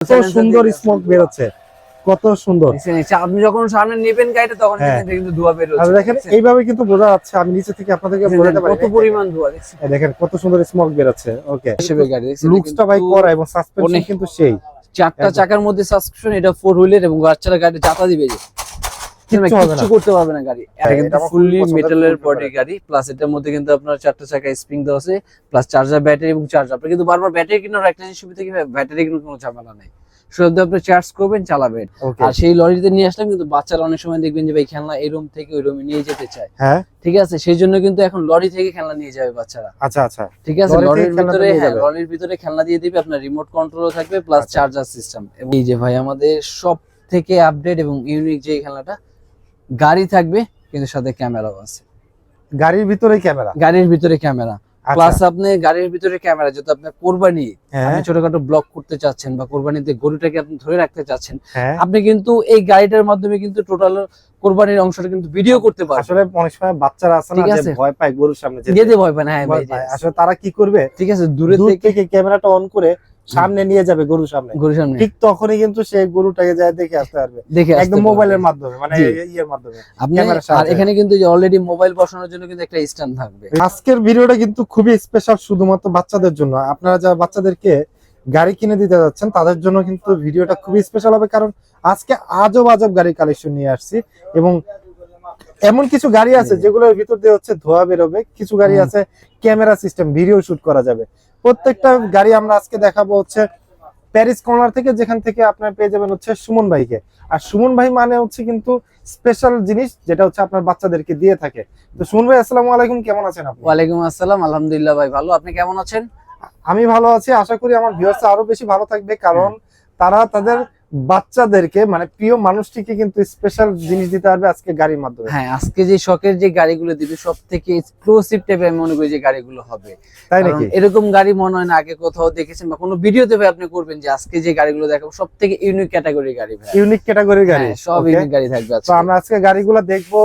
কত সুন্দর স্মোক বের হচ্ছে, কত সুন্দর। আপনি যখন সামনে নেবেন গাড়িটা তখন কিন্তু ধোঁয়া বের হচ্ছে। দেখেন এইভাবে কিন্তু বোঝা যাচ্ছে, আমি নিচে থেকে আপনাদেরকে বোঝাতে পারি কত পরিমাণ ধোঁয়া দেখছেন। দেখেন কত সুন্দর স্মোক বের হচ্ছে। ওকে, হিসেবে গাড়ি লুকসটা ভাই করা এবং সাসপেনশন কিন্তু সেই চারটা চাকার মধ্যে সাসপেনশন, এটা 4 হুইলের এবং বাচ্চারা গাড়ি চাপা দিবে যে কিছু করতে পারবে না গাড়ি। এটা কিন্তু ফুললি মেটালের বডি গাড়ি, প্লাস এটার মধ্যে কিন্তু আপনার চারটা চাকা স্প্রিং দেওয়া আছে, প্লাস চার্জার ব্যাটারি এবং চার্জার। আপনি কিন্তু বারবার ব্যাটারি কেনার একটা সুবিধা কি ব্যাটারি কেনার কোনো ঝামেলা নাই, শুধু আপনি চার্জ করবেন চালাবেন। আর সেই লরিতে নিয়ে আসলাম কিন্তু বাচ্চারা অনেক সময় দেখবেন যে ভাই খেলনা এই রুম থেকে ওই রুমে নিয়ে যেতে চায়, হ্যাঁ ঠিক আছে, সেই জন্য কিন্তু এখন লরি থেকে খেলনা নিয়ে যাবে বাচ্চারা। আচ্ছা আচ্ছা, ঠিক আছে, লরির ভিতরে লরির ভিতরে খেলনা দিয়ে দিবে, আপনার রিমোট কন্ট্রোলও থাকবে প্লাস চার্জার সিস্টেম। এবং এই যে ভাই আমাদের সব থেকে আপডেট এবং ইউনিক যে খেলনাটা, গাড়ি থাকবে কিন্তু সাথে ক্যামেরাও আছে। গাড়ির ভিতরে ক্যামেরা, গাড়ির ভিতরে ক্যামেরা প্লাস আপনি গাড়ির ভিতরে ক্যামেরা, যদি আপনি কোরবানি আপনি ছোটখাটো ব্লগ করতে চাচ্ছেন বা কোরবানিতে গরুটাকে আপনি ধরে রাখতে চাচ্ছেন, আপনি কিন্তু এই গাড়িটার মাধ্যমে কিন্তু টোটাল কোরবানির অংশটা কিন্তু ভিডিও করতে পারবেন। আসলে অনেক সময় বাচ্চারা আছে না যে ভয় পায় গরুর সামনে যেতে, ভয় পায় না, হ্যাঁ ভাই আসলে তারা কি করবে, ঠিক আছে, দূর থেকে ক্যামেরাটা অন করে সামনে নিয়ে যাবে গরুর সামনে, ঠিক তখনই কিন্তু সে গরুটাকে যায় দেখে আসতে পারবে, একদম মোবাইলের মাধ্যমে, মানে ইয়ের মাধ্যমে। আর এখানে কিন্তু অলরেডি মোবাইল বসানোর জন্য কিন্তু একটা স্ট্যান্ড থাকবে। আজকের ভিডিওটা কিন্তু খুবই স্পেশাল শুধুমাত্র বাচ্চাদের জন্য। আপনারা যারা বাচ্চাদেরকে গাড়ি কিনে দিতে যাচ্ছেন তাদের জন্য কিন্তু ভিডিওটা খুবই স্পেশাল হবে, কারণ আজকে আজব আজব গাড়ি কালেকশন নিয়ে আসছি। এবং এমন কিছু গাড়ি আছে যেগুলোর ভিতর দিয়ে হচ্ছে ধোঁয়া বেরোবে, কিছু গাড়ি আছে ক্যামেরা সিস্টেম, ভিডিও শুট করা যাবে। প্রত্যেকটা গাড়ি আমরা আজকে দেখাবো হচ্ছে প্যারিস কর্নার থেকে, যেখান থেকে আপনারা পেয়ে যাবেন হচ্ছে সুমন ভাইকে। আর সুমন ভাই মানে হচ্ছে কিন্তু স্পেশাল জিনিস, যেটা হচ্ছে আপনার বাচ্চাদেরকে দিয়ে থাকে। তো সুমন ভাই, আসসালামু আলাইকুম, কেমন আছেন আপনি? ওয়ালাইকুম আসসালাম, আলহামদুলিল্লাহ ভাই ভালো, আপনি কেমন আছেন? আমি ভালো আছি, আশা করি আমার ভিউয়ার্স আরো বেশি ভালো থাকবে, কারণ তারা তাদের বাচ্চাদেরকে মানে প্রিয় মানুষটিকে কিন্তু স্পেশাল জিনিস দিতে পারবে আজকে গাড়ির মাধ্যমে। হ্যাঁ, আজকে যে শখের যে গাড়িগুলো দিবে সব থেকে এক্সক্লুসিভ টাইপের আমি মনে করি যে গাড়িগুলো হবে। তাই নাকি? এরকম গাড়ি মনে হয় না আগে কোথাও দেখেছেন বা কোনো ভিডিওতে ভাই আপনি করবেন যে আজকে যে গাড়িগুলো দেখাবো সব থেকে ইউনিক ক্যাটাগরির গাড়ি ভাই। ইউনিক ক্যাটাগরির গাড়ি, সব ইউনিক গাড়ি থাকবে আজকে। তো আমরা আজকে গাড়িগুলো দেখবো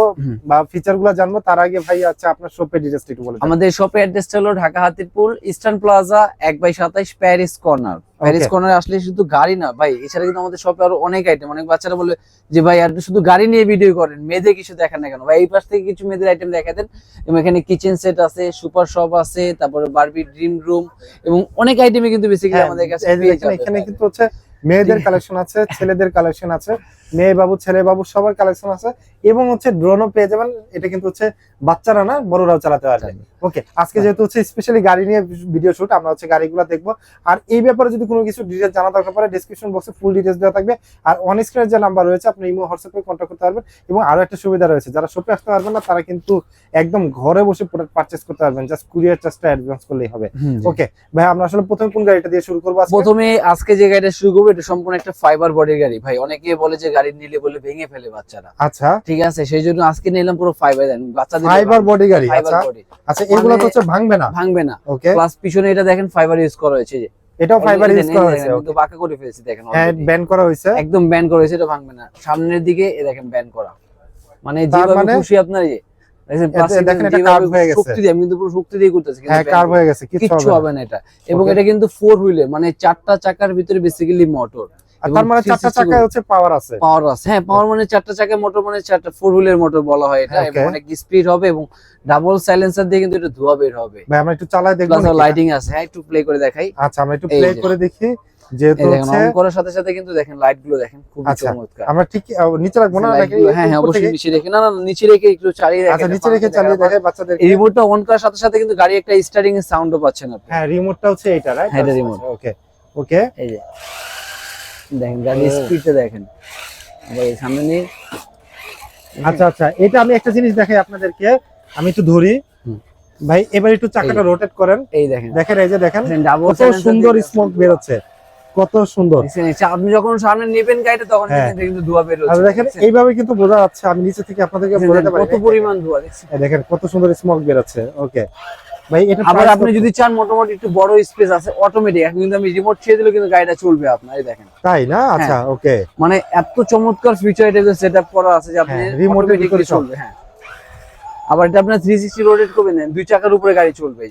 বা ফিচারগুলো জানবো। তার আগে ভাই আচ্ছা আপনার শপের ডিটেইলসটা একটু বলুন। আমাদের শপের অ্যাড্রেসটা হলো Dhaka Hatirpool Eastern Plaza 1/27 Paris corner. Paris কর্নারে আসলে শুধু গাড়ি না ভাই, এছাড়া কিন্তু আমাদের শপে আরো অনেক আইটেম। অনেক বাচ্চারা বলে যে ভাই আর শুধু গাড়ি নিয়ে ভিডিও করেন, মেয়েদের কিছু দেখেন না কেন? ভাই এই পাশ থেকে কিছু মেয়েদের আইটেম দেখাতেন। এবং এখানে কিচেন সেট আছে, সুপার শপ আছে, তারপরে বারবি ড্রিম রুম এবং অনেক আইটেমই কিন্তু বেসিক্যালি আমাদের কাছে পেয়ে যাবেন। এখানে কিন্তু হচ্ছে মেয়েদের কালেকশন আছে, ছেলেদের কালেকশন আছে, মেয়ে বাবু ছেলে বাবু সবার কালেকশন আছে, এবং হচ্ছে ড্রোনও পেয়ে যাবেন। এটা কিন্তু হচ্ছে বাচ্চারা না বড়রাও চালাতে পারবে। ওকে, আজকে যেহেতু হচ্ছে স্পেশালি গাড়ি নিয়ে ভিডিও শুট, আমরা হচ্ছে গাড়িগুলো দেখবো। আর এই ব্যাপারে যদি কোনো কিছু ডিটেইলস জানা দরকার পড়ে, ডেসক্রিপশন বক্সে ফুল ডিটেইলস দেওয়া থাকবে। আর অন স্ক্রিনে যে নাম্বার রয়েছে আপনি ইমো হোয়াটসঅ্যাপে কন্টাক্ট করতে পারবেন। এবং আরো একটা সুবিধা রয়েছে, যারা শপে আসতে পারবেন না তারা কিন্তু একদম ঘরে বসে প্রোডাক্ট পারচেজ করতে পারবেন, জাস্ট কুরিয়ার চার্জটা অ্যাডভান্স করলেই হবে। ওকে ভাই, আমরা আসলে প্রথমে কোন গাড়িটা দিয়ে শুরু করব? প্রথমে আজকে যে গাড়িটা শুরু করব এটা সম্পূর্ণ একটা ফাইবার বডির গাড়ি ভাই। অনেকে বলে যে গাড়ি নিলে বলে ভেঙে ফেলে বাচ্চারা। আচ্ছা ঠিক আছে, সেই জন্য আজকে নিলাম পুরো ফাইবার বাচ্চাদের ফাইবার বডি গাড়ি। আচ্ছা আচ্ছা, এগুলো তো হচ্ছে ভাঙবে না? ভাঙবে না। ওকে, প্লাস পিছনে এটা দেখেন ফাইবার ইউজ করা হয়েছে, যে এটাও ফাইবার ইউজ করা হয়েছে। কিন্তু বাঁকা করে ফেলেছি দেখেন, হ্যাঁ ব্যান করা হয়েছে, একদম ব্যান করা হয়েছে, এটা ভাঙবে না। সামনের দিকে এ দেখেন ব্যান করা, মানে যেভাবে খুশি আপনার দেখেন এটা কার্ভ হয়ে গেছে, শক্তি দিয়ে আমি কিন্তু পুরো শক্তি দিয়ে করতেছি, হ্যাঁ কার্ভ হয়ে গেছে, কিছু হবে না এটা। এবং এটা কিন্তু 4 হুইলের, মানে চারটা চাকার ভিতরে বেসিক্যালি মোটর। তার মানে চারটা চাকায় হচ্ছে পাওয়ার আছে। পাওয়ার আছে, হ্যাঁ পাওয়ার মানে চারটা চাকার মোটর, মানে চারটা 4 হুইলের মোটর বলা হয় এটা। এবং অনেক স্পিড হবে এবং ডাবল সাইলেন্সার দিয়ে কিন্তু এটা ধোঁয়া বের হবে ভাই। আমরা একটু চালায় দেখব, প্লাস লাইটিং আছে। হ্যাঁ একটু প্লে করে দেখাই। আচ্ছা আমরা একটু প্লে করে দেখি। যেহেতু হচ্ছে অন করার সাথে সাথে কিন্তু দেখেন লাইট গুলো দেখেন খুব চমৎকার। আমরা ঠিক নিচে রাখবো না নাকি? হ্যাঁ হ্যাঁ অবশ্যই নিচে রেখে, না না নিচে রেখে একটু চালিয়ে দেখেন। আচ্ছা নিচে রেখে চালিয়ে দেখে বাচ্চাদের। রিমোটটা অন করার সাথে সাথে কিন্তু গাড়ি একটা স্টার্টিং এর সাউন্ডও পাচ্ছেন আপনি। হ্যাঁ রিমোটটা হচ্ছে এটা, রাইট? হ্যাঁ রিমোট। ওকে ওকে, এই যে দেখেন গাড়ির স্পিডটা দেখেন। আবার সামনে নিয়ে আচ্ছা আচ্ছা, এটা আমি একটা জিনিস দেখাই আপনাদেরকে, আমি একটু ধরি ভাই। এবার একটু চাকাটা রোটেট করেন, এই দেখেন দেখেন, এই যে দেখেন কত সুন্দর স্মোক বের হচ্ছে, কত সুন্দর। আপনি যখন সামনে নেবেন গাড়িটা তখন কিন্তু ধোঁয়া বের হচ্ছে। দেখেন এইভাবে কিন্তু বোঝা যাচ্ছে, আমি নিচে থেকে আপনাদেরকে বোঝাতে পারি কত পরিমাণ ধোঁয়া দেখছেন। দেখেন কত সুন্দর স্মোক বের হচ্ছে। ওকে ভাই, এটা আবার আপনি যদি চান মোটামুটি একটু বড় স্পেস আছে অটোমেটিক, এখন কিন্তু আমি রিমোট ছেড়ে দিলে কিন্তু গাড়িটা চলবে আপনার, এই দেখেন। তাই না? আচ্ছা ওকে, মানে এত চমৎকার ফিচার এটা সেটআপ করা আছে যে আপনি অটোমেটিকলি চলবে। হ্যাঁ আবার এটা আপনি 360 রোটেট করবেন, দুই চাকার উপরে গাড়ি চলবে।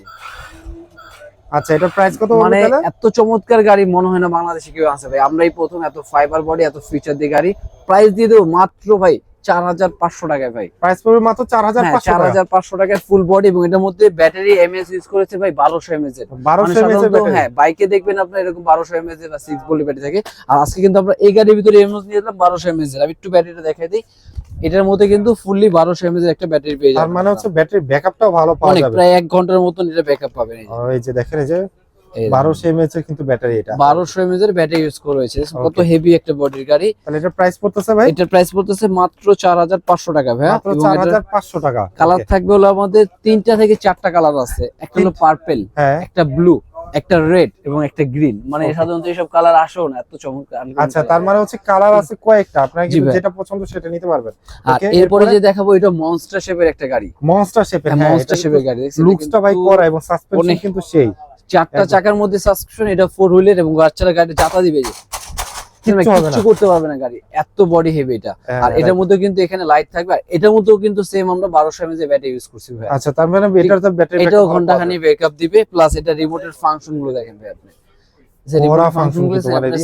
আচ্ছা, এটা প্রাইস কত মানে বলতে এত চমৎকার গাড়ি মনে হয় না বাংলাদেশে কেউ আছে ভাই, আমরাই প্রথম এত ফাইবার বডি এত ফিচার দিয়ে গাড়ি। প্রাইস দিয়ে দেবো মাত্র ভাই 4500 টাকায় ভাই। প্রাইস পড়বে মাত্র 4500 টাকা। 4500 টাকায় ফুল বডি এবং এটার মধ্যে ব্যাটারি এমএএইচ ইউজ করেছে ভাই 1200 এমএএইচ এর। 1200 mAh এর ব্যাটারি। হ্যাঁ, বাইকে দেখবেন আপনার এরকম 1200 এমএএইচ এর বা 6 ভোল্ট ব্যাটারি থাকে। আর আজকে কিন্তু আমরা এই গাড়ির ভিতরে এমএএইচ নিয়ে এলাম 1200 এমএএইচ এর। আমি একটু ব্যাটারিটা দেখাই দিই। এটার মধ্যে কিন্তু ফুললি 1200 এমএএইচ এর একটা ব্যাটারি পেয়ে যাবেন। তার মানে হচ্ছে ব্যাটারি ব্যাকআপটাও ভালো পাওয়া অনেক, যাবে। প্রায় 1 ঘন্টার মতন এটা ব্যাকআপ পাবেন। এই যে দেখেন, এই যে এই 1200 mAh এর কিন্তু ব্যাটারি, এটা 1200 এমএএইচ এর ব্যাটারি ইউজ করা হয়েছে। কত হেভি একটা বডির গাড়ি। তাহলে এটা প্রাইস পড়তেছে ভাই এটার প্রাইস পড়তেছে মাত্র 4500 টাকা ভাই। মাত্র 4500 টাকা। কালার থাকবে হলো আমাদের 3টা থেকে 4টা কালার আছে। একটা হলো পার্পল, হ্যাঁ, একটা ব্লু, একটা রেড এবং একটা গ্রিন। মানে সাধারণত এইসব কালার আসেও না, এত চমৎকার। আচ্ছা, তার মানে হচ্ছে কালার আছে কয়েকটা, আপনারা জি কিন্তু ভাই। যেটা পছন্দ সেটা নিতে পারবেন। আর এরপরে যে দেখাবো এটা মনস্টার শেপের একটা গাড়ি। মনস্টার শেপের, হ্যাঁ, মনস্টার শেপের গাড়ি। লুকসটা ভাই করা এবং সাসপেনশন কিন্তু সেই 4টা চাকার মধ্যে সাসপেনশন, এটা 4 হুইলের এবং বাচ্চারা গাড়ি যাতা দিবে যে কিছু করতে পারবে না গাড়ি, এত বডি হেভি এটা। আর এটার মধ্যে কিন্তু এখানে লাইট থাকবে। আর এটার মধ্যেও কিন্তু সেম আমরা 1200 mAh এর ব্যাটারি ইউজ করছি ভাই। আচ্ছা, তার মানে এটার তো ব্যাটারি এটাও ঘন্টাখানি ব্যাকআপ দিবে। প্লাস এটা রিমোটের ফাংশন গুলো দেখেন ভাই আপনি, যে রিমোট ফাংশন গুলো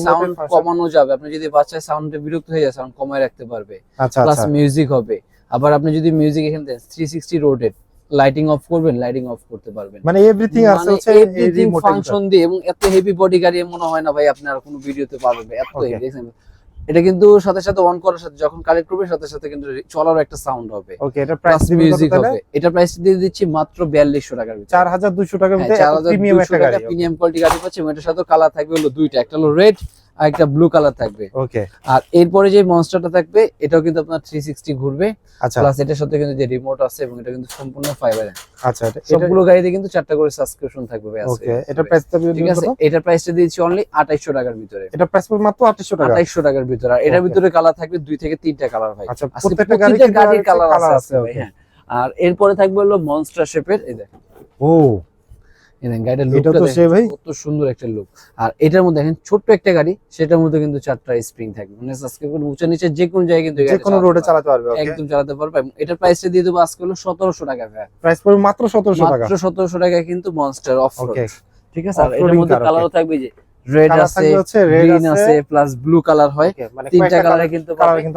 সাউন্ড কমানো যাবে। আপনি যদি বাচ্চার সাউন্ডে বিরক্ত হয়ে যায় সাউন্ড কমায় রাখতে পারবে। আচ্ছা, প্লাস মিউজিক হবে। আবার আপনি যদি মিউজিক এখানে দেন 360 রোটেট, লাইটিং অফ করবেন, লাইটিং অফ করতে পারবেন। মানে এভরিথিং আছে হচ্ছে এই রিমোট ফাংশন দিয়ে। এবং এত হেভি বডি গাড়ি মনে হয় না ভাই আপনারা কোনো ভিডিওতে পাবেন, এত হেভি দেখেন। এটা কিন্তু সাথে সাথে অন করার সাথে যখন কানেক্ট করবে সাথে সাথে কিন্তু চলারও একটা সাউন্ড হবে। ওকে, এটা প্রাইস মিউজিক হবে। এটা প্রাইস দিয়ে দিচ্ছি মাত্র 4200 টাকার ভিতরে। 4200 টাকার ভিতরে প্রিমিয়াম একটা গাড়ি, প্রিমিয়াম কোয়ালিটি গাড়ি পাচ্ছেন। এটার সাথে কালার থাকবে হলো দুইটা, একটা হলো রেড আর একটা ব্লু কালার থাকবে। ওকে, আর এরপরে যে মনস্টারটা থাকবে এটাও কিন্তু আপনার 360 ঘুরবে। আচ্ছা, প্লাস এটার সাথে কিন্তু যে রিমোট আছে এবং এটা কিন্তু সম্পূর্ণ ফাইবারের। আচ্ছা, সবগুলো গাড়িতে কিন্তু 4টা করে সাবস্ক্রিপশন থাকবে ভাই। ওকে, এটা প্রাইস তো ঠিক আছে। এটার প্রাইসটা দিয়েছি অনলি 2800 টাকার ভিতরে। এটা প্রাইস পড়বে মাত্র 2800 টাকা। 2800 টাকার ভিতরে। আর এটার ভিতরে কালার থাকবে 2 থেকে 3টা কালার ভাই। আচ্ছা, আজকে প্রত্যেকটা গাড়ির কালার আছে ভাই। ওকে, হ্যাঁ। আর এরপরে থাকবে হলো মনস্টার শেপের। এই দেখেন, ও গাড়িটার এটা লুকটা তো সেই ভাই, কত সুন্দর একটা লুক। আর এটার মধ্যে দেখেন ছোট্ট একটা গাড়ি, সেটার মধ্যে কিন্তু 4টা স্প্রিং থাকবে। মানে আজকে কোনো উঁচা নিচে যে কোনো জায়গায় কিন্তু যে কোনো রোডে চালাতে পারবে। ওকে, একদম চালাতে পারবে। এটার প্রাইসটা দিয়ে দেবো আজকে হলো 1700 টাকা ভাই। প্রাইস পড়বে মাত্র 1700 টাকা। মাত্র 1700 টাকায় কিন্তু মনস্টার অফ রোড। ওকে, ঠিক আছে। আর এটার মধ্যে কালারও থাকবে যে রেড আছে, গ্রিন আছে, প্লাস ব্লু কালার হয়। মানে 3টা কালারে কিন্তু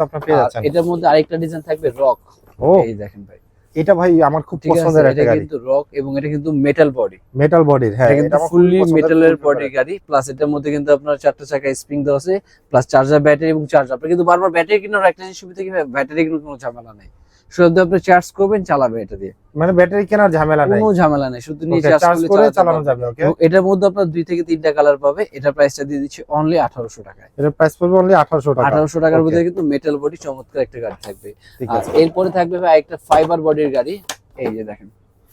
আপনি পেয়ে যাচ্ছেন। এটার মধ্যে আরেকটা ডিজাইন থাকবে রক। ও, এই দেখেন ভাই, এটা ভাই আমার খুব পছন্দের একটা গাড়ি। এটা কিন্তু রক এবং এটা কিন্তু মেটাল বডি। মেটাল বডির, হ্যাঁ, এটা কিন্তু ফুললি মেটালের বডি গাড়ি। প্লাস এটার মধ্যে কিন্তু আপনার 4টা চাকা স্প্রিং দেওয়া আছে, প্লাস চার্জার ব্যাটারি এবং চার্জার। আপনি কিন্তু বারবার ব্যাটারি কেনার একটা জিনিস সুবিধা কি ব্যাটারি কেনার কোনো ঝামেলা নাই, শুধু আপনি চার্জ করবেন চালাবে এটা দিয়ে। মানে ব্যাটারি কেনার ঝামেলা নাই, কোনো ঝামেলা নেই, শুধু নিয়ে চার্জ করে চালানো যাবে। ওকে, এটার মধ্যে আপনার 2 থেকে 3টা কালার পাবে। এটার প্রাইসটা দিয়ে দিচ্ছি অনলি 1800 টাকায়। এর প্রাইস পড়বে অনলি 1800 টাকা। 1800 টাকার মধ্যে কিন্তু মেটাল বডি চমৎকার একটা গাড়ি থাকবে। ঠিক আর আছে, এরপরে থাকবে ভাই একটা ফাইবার বডির গাড়ি। এই যে দেখেন,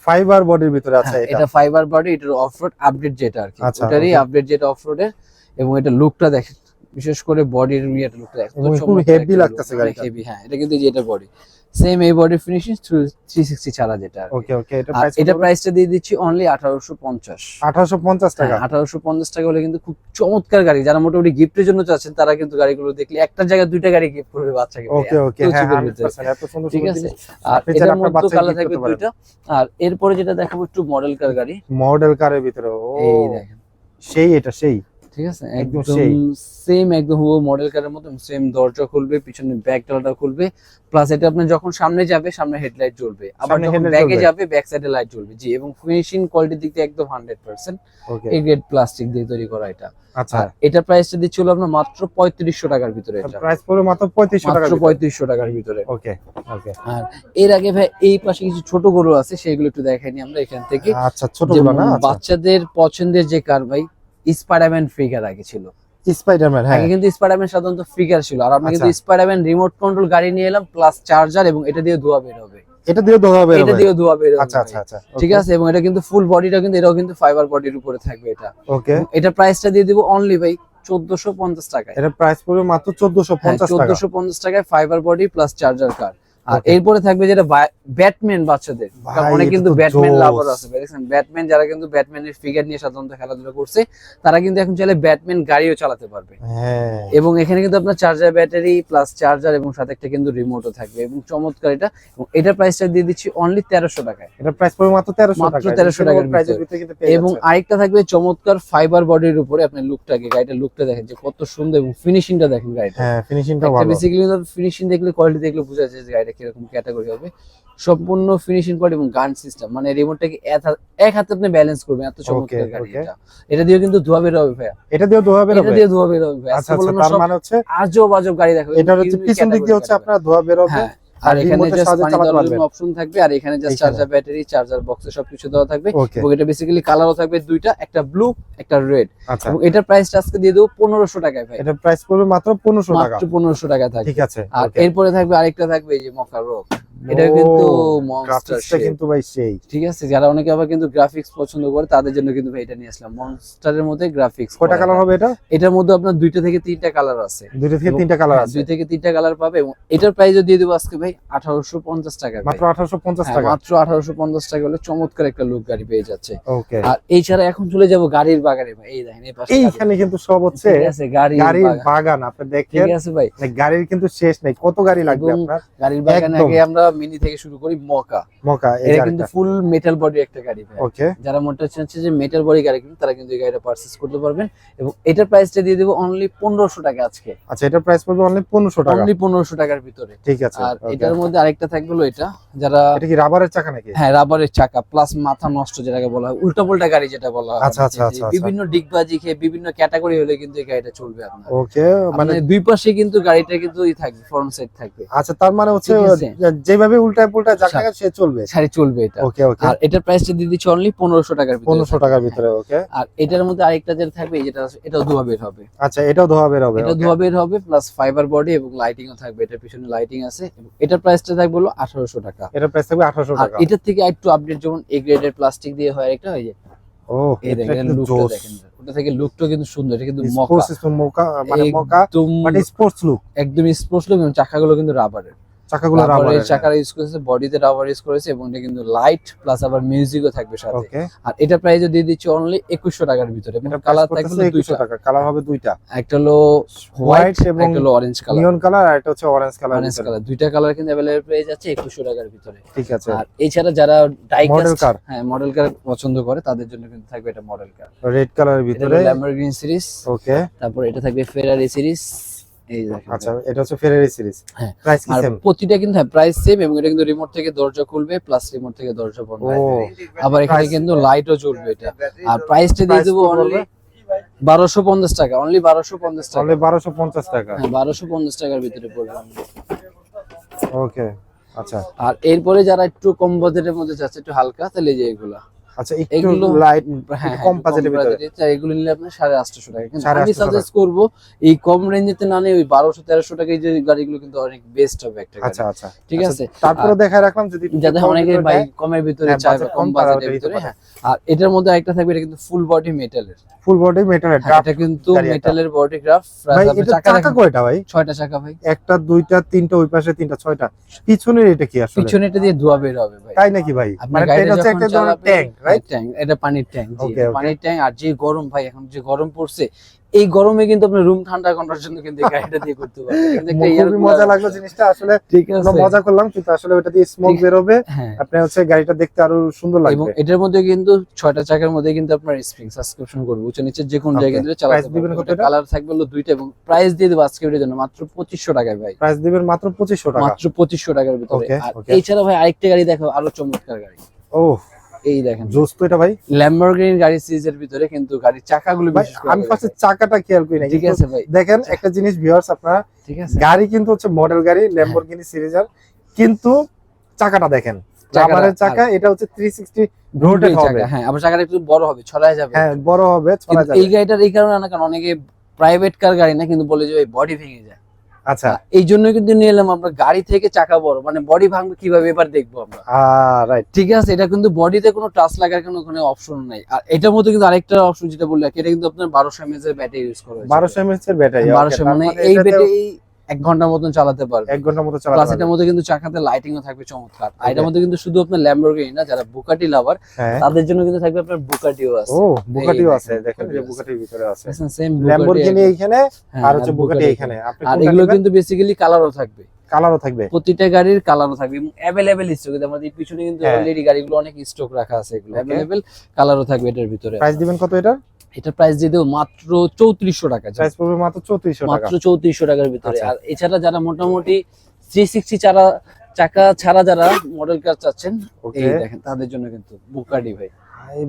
ফাইবার বডির ভিতরে আছে এটা। এটা ফাইবার বডি, এটার অফরোড আপডেট যেটা আর কি, আচ্ছা, ওটারই আপডেট যেটা অফরোডের। এবং এটা লুকটা দেখেন, বিশেষ করে বডির ইয়েটা লুকটা দেখেন, খুব হেভি লাগতেছে গাড়িটা। হেভি। হ্যাঁ, এটা কিন্তু যেটা বডি সেম এই বডি ফিনিশিং 360 ছাড়া যেটা। ওকে, ওকে, এটা প্রাইসটা দিয়ে দিচ্ছি অনলি 1850। 1850 টাকা। 1850 টাকা হলে কিন্তু খুব চমৎকার গাড়ি। যারা মোটামুটি গিফটের জন্য চাচ্ছেন তারা কিন্তু গাড়িগুলো দেখলে একটা জায়গায় 2টা গাড়ি গিফট করবে বাচ্চাকে। ওকে, ওকে, হ্যাঁ, 100% এত সুন্দর ঠিক সুন্দর আছে। জিনিস আর আপনি এটার চাইলে আপনার মধ্যে কালার বাচ্চাকে থাকবে দিতে পারেন। 2টা। আর এরপরে যেটা দেখাবো একটু মডেল কার গাড়ি। মডেল কারের ভিতরে, ও এই দেখেন, সেই, এটা সেই, ঠিক আছে, একদম একদম সেই। সেম একদম হুবহু মডেল কারের মতো সেম দরজা খুলবে, পিছনে ব্যাক ডালাটা খুলবে। প্লাস এটা আপনি যখন সামনে যাবে সামনে হেডলাইট জ্বলবে, আবার সামনে যখন headlight ব্যাকে জ্বলবে। যাবে ব্যাক সাইডে লাইট জ্বলবে। জি, এবং ফিনিশিং কোয়ালিটির দিক থেকে একদম 100% ওকে, এ গ্রেড প্লাস্টিক দিয়ে তৈরি করা এটা। আচ্ছা, আর এটা প্রাইসটা দিচ্ছিল আপনার মাত্র 3500 টাকার ভিতরে। এটা প্রাইস পড়বে মাত্র 3500 টাকা। মাত্র 3500 টাকার ভিতরে। ওকে, ওকে, আর এর আগে ভাই এই পাশে কিছু ছোট গরু আছে, সেগুলো একটু দেখাইনি আমরা এখান থেকে। আচ্ছা, ছোটগুলো না, আচ্ছা, বাচ্চাদের পছন্দের যে কার ভাই, স্পাইডারম্যান ফিগার আগে ছিল। স্পাইডারম্যান, হ্যাঁ, আগে কিন্তু স্পাইডারম্যান সাধারণত ফিগার ছিল। আর আমরা কিন্তু আচ্ছা। স্পাইডারম্যান রিমোট কন্ট্রোল গাড়ি নিয়ে এলাম, প্লাস চার্জার, এবং এটা দিয়ে ধোয়া বের হবে। এটা দিয়ে ধোয়া বের হবে। এটা দিয়ে ধোয়া বের হবে। আচ্ছা, আচ্ছা, আচ্ছা, ঠিক আছে। এবং এটা কিন্তু ফুল বডিটা কিন্তু এটাও কিন্তু ফাইবার বডির উপরে থাকবে এটা। ওকে, এটা প্রাইসটা দিয়ে দিব অনলি ভাই 1450 টাকায়। এটা প্রাইস পড়বে মাত্র 1450 টাকা। 1450 টাকায় ফাইবার বডি প্লাস চার্জার কার। আর Okay. এরপরে থাকবে যেটা ব্যাটম্যান বাচ্চাদের, কারণ ভাই, অনেক এটা কিন্তু তো ব্যাটম্যান জোস। লাভার আছে, দেখছেন ব্যাটম্যান যারা কিন্তু ব্যাটম্যানের ফিগার নিয়ে সাধারণত খেলাধুলা করছে, তারা কিন্তু এখন চাইলে ব্যাটম্যান গাড়িও চালাতে পারবে। হ্যাঁ, এবং এখানে কিন্তু আপনার চার্জার ব্যাটারি প্লাস চার্জার এবং সাথে একটা কিন্তু রিমোটও থাকবে এবং চমৎকার এটা। এবং এটার প্রাইসটা দিয়ে দিচ্ছি অনলি 1300 টাকায়। এটা প্রাইস পড়বে মাত্র 1300 মাত্র টাকা। 1300 টাকার প্রাইসের ভিতরে। ভিতরে কিন্তু পেয়ে এবং যাচ্ছেন। আরেকটা থাকবে চমৎকার ফাইবার বডির উপরে, আপনি লুকটাকে গাড়িটার লুকটা দেখেন যে কত সুন্দর এবং ফিনিশিংটা দেখেন গাড়িটা। হ্যাঁ, ফিনিশিংটা একটা ভালো। বেসিক্যালি ফিনিশিং দেখলে, কোয়ালিটি দেখলে বোঝা যায় যে গাড়িটা কিরকম ক্যাটাগরি হবে। সম্পূর্ণ ফিনিশিং কোয়ালিটি এবং গান সিস্টেম, মানে রিমোটটাকে এক হাতে আপনি ব্যালেন্স করবেন, এত চমৎকার গাড়ি okay. এটা। এটা দিয়েও কিন্তু ধোয়া বের হবে ভাইয়া, এটা দিয়ে ধোয়া বের এটা হবে। দিয়ে ধোয়া বের হবে ভাইয়া। আচ্ছা আচ্ছা, তার মানে হচ্ছে আজব আজব গাড়ি দেখো, এটা হচ্ছে পিছন দিক দিয়ে হচ্ছে আপনার ধোয়া বের হবে। হ্যাঁ। আর এখানে রিমোটের জাস্ট সাহায্যে পানি চালাতে দেওয়ার পারবেন। জন্য অপশন থাকবে, আর এখানে জাস্ট এইখানে। চার্জার ব্যাটারি, চার্জার বক্সে সবকিছু দেওয়া থাকবে। ওকে, এবং এটা বেসিক্যালি কালারও থাকবে দুইটা, একটা ব্লু একটা রেড। আচ্ছা। এবং এটার প্রাইসটা আজকে দিয়ে দেবো 1500 টাকায় ভাই, এটা প্রাইস পড়বে মাত্র 1500 টাকা। মাত্র 1500 টাকায় থাকবে। ঠিক আছে। আর ওকে। এরপরে থাকবে আরেকটা থাকবে এই যে মকা রক, এটা কিন্তু মনস্টার গ্রাফিক্সটা কিন্তু ভাই সেই। ঠিক আছে, যারা অনেকে আবার কিন্তু গ্রাফিক্স পছন্দ করে তাদের জন্য কিন্তু ভাই এটা নিয়ে আসলাম, মনস্টারের মধ্যে গ্রাফিক্স। কয়টা কালার হবে এটা? এটার মধ্যে আপনার 2টা থেকে 3টা কালার আছে। 2টা থেকে 3টা কালার আছে। 2 থেকে 3টা কালার পাবে। এবং এটার প্রাইসও দিয়ে দেবো আজকে ভাই 1850 টাকা। মাত্র 1850 হ্যাঁ, টাকা। মাত্র 1850 টাকা হলে চমৎকার একটা লুক গাড়ি পেয়ে যাচ্ছে। ওকে। আর এই ছাড়া এখন চলে যাব গাড়ির বাগানে ভাই, এই দেখেন এই পাশে এইখানে কিন্তু সব হচ্ছে ঠিক আছে গাড়ির বাগান। বাগান। আপনি দেখেন, ঠিক আছে ভাই, গাড়ির কিন্তু শেষ নেই, কত গাড়ি লাগবে এবং আপনার। গাড়ির বাগানে একদম। আগে আমরা মিনি থেকে শুরু করি মকা। মকা এই এটা কিন্তু গাড়িটা। ফুল মেটাল বডি একটা গাড়ি ভাই। ওকে। যারা মনে হচ্ছে যে মেটাল বডি গাড়ি কিনবে তারা কিন্তু এই গাড়িটা পারচেজ করতে পারবেন। এবং এটার প্রাইসটা দিয়ে দেবো অনলি 1500 টাকা আজকে। আচ্ছা, এটার প্রাইস পড়বে অনলি 1500 টাকা। অনলি 1500 টাকার ভিতরে। ঠিক আছে। আর ওকে। এটার মধ্যে আরেকটা থাকবে হলো এটা, যারা এটা কি রাবারের চাকা নাকি? হ্যাঁ রাবারের চাকা প্লাস মাথা নষ্ট যেটাকে বলা হয়, উল্টা পাল্টা গাড়ি যেটা বলা হয়, আচ্ছা, আচ্ছা, যে আচ্ছা, বিভিন্ন ডিগবাজি খেয়ে বিভিন্ন ক্যাটাগরি হলে কিন্তু এই গাড়িটা চলবে আপনার। ওকে, মানে মানে দুই পাশে কিন্তু গাড়িটা কিন্তু থাকবে, ফ্রন্ট সাইড থাকবে, আচ্ছা, তার মানে হচ্ছে ঠিক আছে। যেভাবে উল্টায় পুল্টায় জায়গা সে চলবে। সারি চলবে এটা। ওকে ওকে। আর এটার প্রাইসটা দিয়ে দিচ্ছি অনলি 1500 টাকার ভিতরে। 1500 টাকার ভিতরে। ওকে। আর এটার মধ্যে আরেকটা যেটা থাকবে যেটা এটাও ধোয়া বের হবে, আচ্ছা, এটাও ধোয়া বের হবে। এটা ওকে। ধোয়া বের হবে প্লাস ফাইবার বডি এবং লাইটিংও থাকবে, এটার পিছনে লাইটিং আছে। এবং এটার প্রাইসটা থাকবে হলো 1800 টাকা। এটার প্রাইস থাকবে 1800 আর টাকা। এটার থেকে একটু আপডেট, যেমন এ গ্রেডের প্লাস্টিক দিয়ে হয় একটা, ওই যে ও, এই এটা দেখেন কিন্তু লুকটা জোস। দেখেন, ওটা থেকে লুকটা কিন্তু সুন্দর, এটা কিন্তু মকা স্পোর্টস মকা, মানে মকা একদম বাট স্পোর্টস লুক। একদম স্পোর্টস লুক। এবং চাকাগুলো কিন্তু রাবারের, চাকাগুলো রাবারের রাবারের। চাকা ইউজ করেছে, বডিতে রাবার ইউজ করেছে। এবং এটা কিন্তু লাইট প্লাস আবার মিউজিকও থাকবে সাথে। ওকে। আর এটা প্রাইসও দিয়ে দিচ্ছি অনলি 2100 টাকার ভিতরে। এবং এটা কালার কালার থাকবে থাকবে 200 দুইটা, টাকা। কালার হবে দুইটা, একটা হলো হোয়াইট হোয়াইট এবং একটা হলো অরেঞ্জ কালার। নিয়ন কালার, আর এটা হচ্ছে অরেঞ্জ কালার। অরেঞ্জ কালার, দুইটা কালার কিন্তু अवेलेबल পেয়ে যাচ্ছে 2100 টাকার ভিতরে। ঠিক আছে। আর এছাড়া যারা মডেল কার, হ্যাঁ মডেল কার পছন্দ করে তাদের জন্য কিন্তু থাকবে এটা মডেল কার। রেড কালারের এটা ভিতরে। হলো ল্যাম্বরগিনি সিরিজ, ওকে। তারপর এটা থাকবে ফেরারি সিরিজ, এই দেখেন। আচ্ছা, এটা হচ্ছে ফেরারি সিরিজ। হ্যাঁ। প্রাইস কি আর সেম? প্রতিটা কিন্তু প্রাইস সেম। এবং এটা কিন্তু রিমোট থেকে দরজা খুলবে প্লাস রিমোট থেকে দরজা বন্ধ ও, হবে। আবার এখানে price- কিন্তু লাইটও জ্বলবে এটা। আর প্রাইসটা দিয়ে Price দেবো কত অনলি পড়বে? 1250 টাকা, অনলি 1250 টাকা। তাহলে 1250 টাকা। হ্যাঁ 1250 টাকার ভিতরে পড়বে। ওকে। আচ্ছা আর এরপরে যারা একটু কম বাজেটের মধ্যে চাচ্ছে, একটু হালকা, তাহলে এই যে এগুলা, আচ্ছা, একটু এগুলো লাইট, হ্যাঁ কম বাজেটের ভিতরে। এগুলো নিলে আপনার 850 টাকা। কিন্তু আমি 850 সাজেস্ট করবো এই কম রেঞ্জেতে না নিয়ে ওই 1200-1300 টাকায় যে গাড়িগুলো কিন্তু অনেক বেস্ট হবে একটা গাড়ি। আচ্ছা আচ্ছা, ঠিক আচ্ছা, আছে। তারপরে দেখায় রাখলাম যদি একটু যাতে কমের অনেকে ভিতরে ভাই নেয়। কমের ভিতরে হ্যাঁ, চায় বা budget কম কম, তারা বাজেটের ওটা ভিতরে। নিতে হ্যাঁ। আর এটার মধ্যে আরেকটা থাকবে, এটা কিন্তু ফুল বডি মেটালের। ফুল বডি মেটালের হ্যাঁ, এটা কিন্তু গাড়ি একটা। মেটালের বডি গ্রাফ। ভাই, এটা চাকা কয়টা ভাই? 6টা চাকা ভাই। একটা, দুইটা, তিনটা, ওই পাশে তিনটা, 6টা। পিছনের এটা কি আসলে? পিছনে এটা দিয়ে ধোয়া বের হবে ভাই। তাই নাকি ভাই? আপনার মানে গাড়িটা এটা হচ্ছে যখন একটা ধরনের চালাবেন, ট্যাঙ্ক, রাইট? ট্যাঙ্ক, এটা পানির ট্যাঙ্ক। জি, Okay, okay. পানির ট্যাঙ্ক। আর যে গরম ভাই, এখন যে গরম পড়ছে, এই গরমে কিন্তু আপনি রুম ঠান্ডা করার জন্য কিন্তু এই গাড়িটা দিয়ে করতে পারবেন। কিন্তু একটা air খুবই cooler মজা লাগলো option। জিনিসটা আসলে। ঠিক আমরা আছে। মজা করলাম, কিন্তু আসলে ওটা দিয়ে স্মোক ঠিক- বের হবে। হ্যাঁ। আপনি হচ্ছে গাড়িটা দেখতে আরো সুন্দর এবং লাগবে। এটার মধ্যে কিন্তু 6টা চাকার মধ্যে কিন্তু আপনার স্প্রিং সাসপেনশন করবে, উঁচু নিচে যে কোন Okay. জায়গায় দিয়ে Price চালাতে দিবেন পারবেন। কত এটা? কালার থাকবে হলো দুইটা। এবং প্রাইস দিয়ে দেবো আজকে এটার জন্য মাত্র 2500 টাকায় ভাই, প্রাইস দিবেন মাত্র 2500 টাকা। মাত্র 2500 টাকার ভিতরে। Okay, আর okay. এইছাড়া ভাই আরেকটা গাড়ি দেখো, আরো চমৎকার গাড়ি, ও, এই দেখেন জোস তো এটা ভাই। ল্যাম্বরগিনি গাড়ি সিরিজের ভিতরে কিন্তু গাড়ির চাকাগুলো ভাই, বিশেষ করে আমি আলাদা ফার্স্টে দেখেন। চাকাটা খেয়াল করি না, ঠিক কিন্তু আছে ভাই, দেখেন একটা জিনিস ভিউয়ার্স, আপনারা ঠিক আছে। গাড়ি কিন্তু হচ্ছে মডেল গাড়ি ল্যাম্বরগিনি সিরিজের, কিন্তু চাকাটা দেখেন রাবারের চাকা। এটা হচ্ছে 360 রোটেট হবে। চাকা, হ্যাঁ, আবার চাকাটা একটু বড় হবে, ছড়ায় যাবে। হ্যাঁ, বড় হবে, ছড়া কিন্তু যাবে। এই গাড়িটার এই কারণে না, কারণ অনেকে প্রাইভেট কার গাড়ি না, কিন্তু বলে যে ওই বডি ভেঙে যায়। আচ্ছা, এই জন্য কিন্তু নিয়ে এলাম আমরা গাড়ি থেকে চাকা বড়, মানে বডি ভাঙবে কিভাবে এবার দেখবো আমরা। রাইট। ঠিক আছে। এটা কিন্তু বডিতে কোনো টাচ লাগার কোনো ওখানে অপশন নাই। আর এটার মধ্যে কিন্তু আরেকটা অপশন যেটা বললে, এটা কিন্তু আপনার 1200 mAh এর ব্যাটারি ইউজ করা হয়েছে। 1200 mAh এর ব্যাটারি। 1200 মানে এই ব্যাটারি 1 ঘন্টার মতন চালাতে পারবে। 1 ঘন্টার মতো চালাতে প্লাস পারবে। এটার মধ্যে কিন্তু চাকাতে লাইটিংও থাকবে চমৎকার। আর এটার Okay. মধ্যে কিন্তু শুধু আপনার ল্যাম্বরগিনি না, যারা বুকাটি লাভার হ্যাঁ। তাদের জন্য কিন্তু থাকবে আপনার বুকাটিও আছে। ও বুগাটিও এই আছে, দেখেন যে বুগাটির ভিতরে আছে। সেম ল্যাম্বরগিনি এইখানে আর হচ্ছে বুগাটি এইখানে। আপনি আর কোনটা এগুলো নেবেন? কিন্তু বেসিক্যালি কালারও থাকবে, কালারও থাকবে। প্রতিটা গাড়ির কালারও থাকবে এবং অ্যাভেলেবেল স্টক। আমাদের পিছনে কিন্তু হ্যাঁ। অলরেডি গাড়িগুলো অনেক স্টক রাখা আছে, এগুলো Okay. অ্যাভেলেবেল কালারও থাকবে এটার ভিতরে। প্রাইস দিবেন কত এটা? এটা প্রাইস দিয়ে দেবো মাত্র 3400 টাকা, প্রাইস পড়বে মাত্র 3400 টাকা। মাত্র 3400 টাকার ভিতরে। আচ্ছা। আর এছাড়া যারা মোটামুটি 360 চাকা ছাড়া যারা মডেল কার চাচ্ছেন, Okay. এই দেখেন তাদের জন্য কিন্তু বুকাটি ভাই।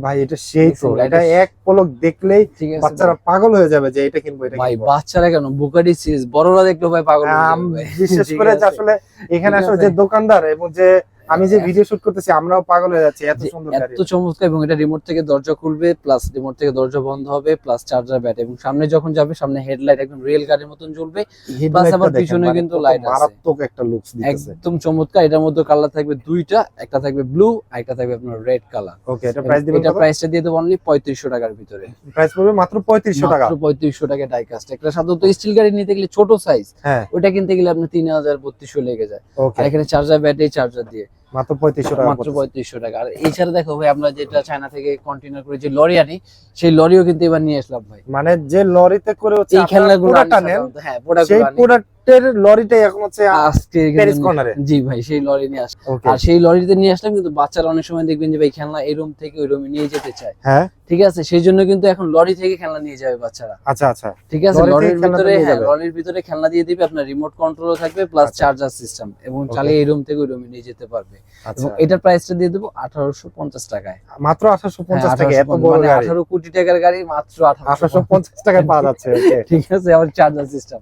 ভাই এটা সেই তো, দেখছেন, এটা এক পলক দেখলেই ঠিক আছে বাচ্চারা পাগল হয়ে যাবে যে এটা কিনবো এটা ভাই, কিনবো। বাচ্চারা কেন বুকাটি সিরিজ বড়রা দেখলেও ভাই পাগল হয়ে যাবে ভাই। বিশেষ ঠিক করে যে আছে? আসলে এখানে ঠিক আসলে আছে। যে দোকানদার এবং যে আমি যে ভিডিও শুট করতেছি আমরাও পাগল হয়ে যাচ্ছি, এত যে সুন্দর গাড়ি। এত চমৎকার, এবং এটা রিমোট থেকে দরজা খুলবে, প্লাস রিমোট থেকে দরজা বন্ধ হবে, প্লাস চার্জার ব্যাটারি, এবং সামনে যখন যাবে সামনে হেডলাইট একদম রিয়েল গাড়ির মতন জ্বলবে। হেডলাইটটা আবার দেখেন, পিছনে মানে কিন্তু কত light আছে। মারাত্মক একটা লুকস দিতেছে। একদম চমৎকার। এটার মধ্যে কালার থাকবে দুইটা, একটা থাকবে ব্লু, একটা থাকবে আপনার রেড কালার। ওকে, এটা প্রাইস দিবেন এটা কত? প্রাইসটা দিয়ে দেবো অনলি 3500 টাকার ভিতরে। প্রাইস পড়বে মাত্র 3500 টাকা। মাত্র 3500 টাকা ডাই কাস্ট। একটা সাধারণত স্টিল গাড়ি নিতে গেলে ছোট সাইজ, হ্যাঁ, ওটা কিনতে গেলে আপনার 3000-3200 লেগে যায়। ওকে, আর এখানে চার্জার ব্যাটারি চার্জার দিয়ে মাত্র 3500 টাকা মাত্র পড়তেছে। 3500 টাকা। আর এছাড়া দেখো ভাই, আমরা যেটা চায়না থেকে কন্টেনার করে যে লরি আনি, সেই লরিও কিন্তু এবার নিয়ে আসলাম ভাই। মানে যে লরিতে করে হচ্ছে এই খেলনাগুলো প্রোডাক্ট আনি আনেন, সাধারণত, হ্যাঁ প্রোডাক্ট সেই প্রোডাক্টের লরিটাই এখন হচ্ছে আজকে প্যারিস কিন্তু কর্নারে। জি ভাই, সেই লরি নিয়ে আসলাম। ওকে, আর সেই লরিতে নিয়ে আসলাম, কিন্তু বাচ্চারা অনেক সময় দেখবেন যে ভাই খেলনা এই রুম থেকে ওই রুমে নিয়ে যেতে চায়, হ্যাঁ, ঠিক আছে? সেই জন্য কিন্তু এখন লরি থেকে খেলনা নিয়ে যাবে বাচ্চারা, আচ্ছা আচ্ছা, ঠিক আছে? লরি থেকে লরির খেলনাটা ভিতরে, নিয়ে হ্যাঁ যাবে। লরির ভিতরে খেলনা দিয়ে দিবে, আপনার রিমোট কন্ট্রোলও থাকবে, প্লাস আচ্ছা। চার্জার সিস্টেম, এবং Okay. চালিয়ে এই রুম থেকে ওই রুমে নিয়ে যেতে পারবে। আচ্ছা, এবং এটার প্রাইসটা দিয়ে দেবো 1850 টাকায়। মাত্র 1850 হ্যাঁ, টাকা, এত 1850 বড় মানে গাড়ি 18 কোটি টাকার গাড়ি মাত্র 1850 টাকায় পাওয়া যাচ্ছে। ওকে, ঠিক আছে, আমার চার্জার সিস্টেম।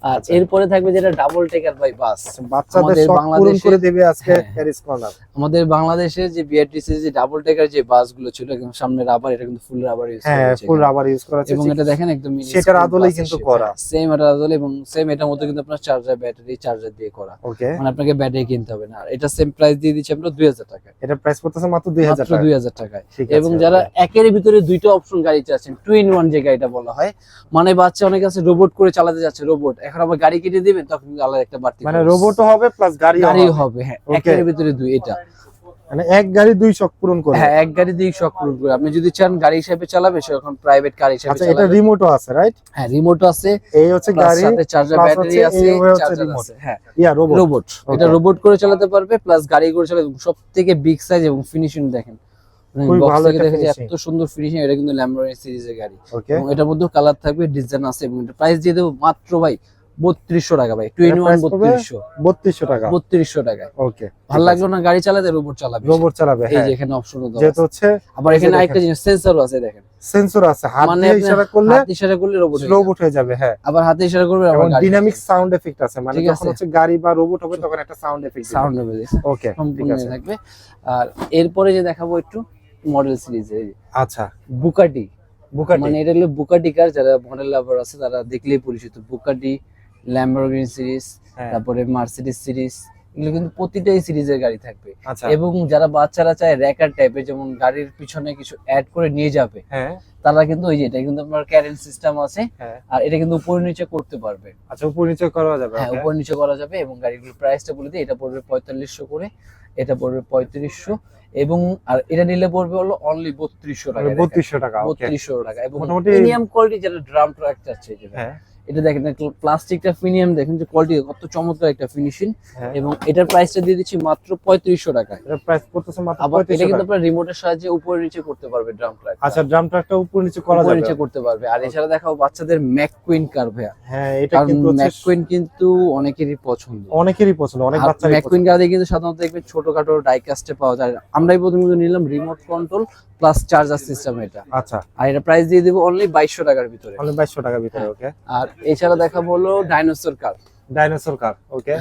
আর আচ্ছা। এরপরে থাকবে যেটা ডাবল টেকার বাই বাস। বাচ্চাদের আমাদের শখ পূরণ বাংলাদেশে- করে দেবে আজকে হ্যাঁ। Paris corner. আমাদের বাংলাদেশে যে বিআরটিসি যে ডাবল টেকার যে বাসগুলো ছিল, একদম সামনে রাবার, এটা কিন্তু ফুল রাবার ইউজ করা হ্যাঁ, হয়েছে ফুল এখানে। রাবার ইউজ করা আছে। এবং এটা দেখেন একদম সেটার আদলেই কিন্তু করা। সেম এটার আদলে, এবং সেম এটার মধ্যে কিন্তু আপনার চার্জার ব্যাটারি চার্জার দিয়ে করা, ওকে, মানে আপনাকে ব্যাটারি কিনতে হবে না। আর এটা সেম প্রাইস দিয়ে দিচ্ছি আমরা 2000 টাকায়, এটা প্রাইস পড়তেছে মাত্র 2000 মাত্র টাকা। 2000 টাকায়। ঠিক এবং আছে, যারা okay. একের ভিতরে দুইটা অপশন গাড়ি চাচ্ছেন, 2 in 1 যে গাড়িটা বলা হয়, মানে বাচ্চা অনেক আছে রোবট করে চালাতে যাচ্ছে, রোবট এখন আবার গাড়ি কিনে দিবেন, তখন কিন্তু আলাদা একটা বাড়তি মানে খরচ। রোবটও হবে প্লাস গাড়িও গাড়িও হবে। হবে, হ্যাঁ Okay. একের ভিতরে দুই। এটা মানে এক গাড়ি দুই শখ পূরণ করবে। হ্যাঁ, এক গাড়ি দিয়ে শখ পূরণ করে। আপনি যদি চান গাড়ি হিসেবে চালাবে, সে এখন প্রাইভেট কার হিসেবে আচ্ছা, এটা চালাবে। রিমোটও আছে, রাইট? হ্যাঁ, রিমোট আছে, এই হচ্ছে প্লাস গাড়ি, সাথে চার্জার plus ব্যাটারি হচ্ছে আছে, এই হচ্ছে চার্জার remote। আছে। হ্যাঁ, রোবট। রোবট। এটা Okay. রোবট করে চালাতে পারবে, প্লাস গাড়ি করে চালাবে। সবথেকে বিগ সাইজ এবং ফিনিশিং দেখেন, খুবই বক্স ভালো থেকে একটা দেখে যে finishing। এত সুন্দর ফিনিশিং। এটা কিন্তু ল্যাম্বরগিনি সিরিজের গাড়ি, ওকে, এবং এটার মধ্যে কালার থাকবে, ডিজাইন আছে, এবং এটা প্রাইস দিয়ে দেবো মাত্র ভাই 3200 টাকা ভাই। 2 in 1 price পড়বে 3200 3200 টাকা। 3200 টাকায়। ওকে, ভালো লাগলো না গাড়ি চালাতে, রোবট চালাবে। রোবট চালাবে, এই হ্যাঁ। যে এখানে অপশনও দেওয়া যেহেতু আছে। হচ্ছে আবার এই যে এখানে দেখেন। আরেকটা জিনিস, সেন্সরও আছে দেখেন, সেন্সর আছে, হাত মানে দিয়ে আপনি ইশারা করলে হাত ইশারা করলে রোবট রোবট হয়ে যাবে, হ্যাঁ। আবার হাতে ইশারা করবে, এবং আবার গাড়ি ডাইনামিক সাউন্ড এফেক্ট আছে, মানে ঠিক যখন আছে। হচ্ছে গাড়ি বা রোবট হবে তখন একটা সাউন্ড এফেক্ট দিবে। সাউন্ড হবে, ওকে, ঠিক সম্পূর্ণ আছে, থাকবে। আর এরপরে যে দেখাবো একটু মডেল সিরিজে আচ্ছা। বুকাটি, বুকাটি, মানে এটা হলো বুকাটি কার, যারা মডেল লাভার আছে তারা দেখলেই পরিচিত। বুকাটি, ল্যাম্বরগিনি সিরিজ, হ্যাঁ। তারপরে মার্সিডিজ সিরিজ, এগুলো কিন্তু প্রতিটাই সিরিজের গাড়ি থাকবে। আচ্ছা, এবং যারা বাচ্চারা চায় র্যাকার টাইপের, যেমন গাড়ির পিছনে কিছু অ্যাড করে নিয়ে যাবে, হ্যাঁ, তারা কিন্তু ওই যে এটা কিন্তু আপনার ক্যারেন্ট সিস্টেম আছে, হ্যাঁ। আর এটা কিন্তু উপরে নিচে করতে পারবে। আচ্ছা, উপর নিচে করা যাবে। হ্যাঁ, okay. উপর নিচে করা যাবে। এবং গাড়িগুলোর প্রাইসটা বলে দিই, এটা পড়বে 4500 করে, এটা পড়বে 3500, এবং আর এটা নিলে পড়বে হলো অনলি 3200 টাকা। 3200 টাকা, ওকে। 3200 টাকা। এবং মোটামুটি- প্রিমিয়াম কোয়ালিটি যারা ড্রাম ট্রাক চাচ্ছে, যেটা হ্যাঁ, এটা দেখেন, প্লাস্টিকটা প্রিমিয়াম, দেখেন যে কোয়ালিটি কত চমৎকার একটা ফিনিশিং। হ্যাঁ। এবং এটার প্রাইসটা দিয়ে দিচ্ছি মাত্র 3500 টাকায়। এর প্রাইস পড়তেছে মাত্র আবার এটা 3500 কিন্তু টাকা। আপনার রিমোটের সাহায্যে উপরে নিচে করতে পারবে ড্রাম ট্রাক। আচ্ছা, ড্রাম ট্রাকটা উপর নিচে করা উপরে যাবে। নিচে করতে পারবে। আর এছাড়া দেখাও বাচ্চাদের ম্যাককুইন কার ভাইয়া, হ্যাঁ, এটা কারণ কিন্তু হচ্ছে ম্যাককুইন কিন্তু অনেকেরই পছন্দ। অনেকেরই পছন্দ, অনেক বাচ্চারই ম্যাককুইন পছন্দ। গাড়ি কিন্তু সাধারণত দেখবেন ছোটখাটো ডাইকাস্টে পাওয়া যায়। আমরাই প্রথমে নিলাম remote control plus charger system এটা। আচ্ছা, আর এটা প্রাইস দিয়ে দেবো অনলি 2200 টাকার ভিতরে। তাহলে 2200 টাকার ভিতরে, ওকে। আর এছাড়া দেখাবো হলো ডাইনোসর কার। ডাইনোসর কার, ওকে।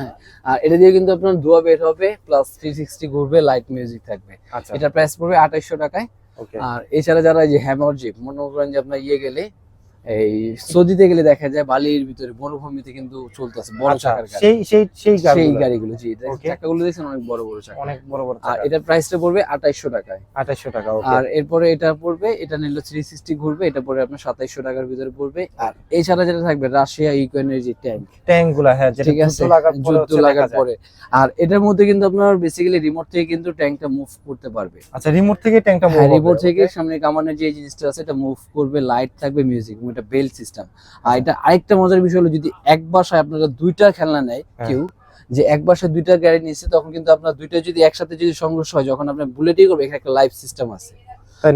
আর এটা দিয়ে কিন্তু আপনার ধোয়া বের হবে, প্লাস 360 ঘুরবে, লাইট মিউজিক থাকবে। আচ্ছা, এটা প্রাইস পড়বে 2800 টাকায়। ওকে। আর এছাড়া যারা এই যে হ্যামার জিপ, মনে করেন যে আপনার ইয়ে গেলে এই সৌদিতে গেলে দেখা যায় বালির ভিতরে মরুভূমিতে কিন্তু চলতেছে বড় আচ্ছা, চাকার গাড়ি। সেই সেই গাড়িগুলো, জি Okay. চাকাগুলো দেখছেন অনেক বড় বড় চাকা। অনেক বড় বড় আর এটার প্রাইসটা পড়বে 2800 টাকায়। 2800 টাকা। আর এরপরে এটা পড়বে, এটা নিলে 360 ঘুরবে, এটা পড়বে আপনার 2700 টাকার ভিতরে পড়বে। আর এছাড়া যেটা থাকবে রাশিয়া ইউক্রেনের যে ট্যাঙ্ক গুলা, হ্যাঁ, যেটা ঠিক আছে, যুদ্ধ লাগার পরে। আর এটার মধ্যে কিন্তু আপনার বেসিক্যালি রিমোট থেকে কিন্তু ট্যাঙ্কটা মুভ করতে পারবে। আচ্ছা, রিমোট থেকে ট্যাঙ্কটা মুভ হ্যাঁ, হবে। রিমোট থেকে সামনে কামানের যে জিনিসটা আছে এটা মুভ করবে, লাইট থাকবে, মিউজিক, এবং এটা বেল্ট সিস্টেম। আর এটা আরেকটা মজার বিষয় হলো, যদি এক বাসায় আপনারা দুইটা খেলনা নেয় কেউ, যে এক বাসায় দুইটা গাড়ি নিচ্ছে, তখন কিন্তু আপনার দুইটা যদি একসাথে যদি সংঘর্ষ হয়, যখন আপনি বুলেটই করবে, এখানে একটা লাইভ সিস্টেম আছে,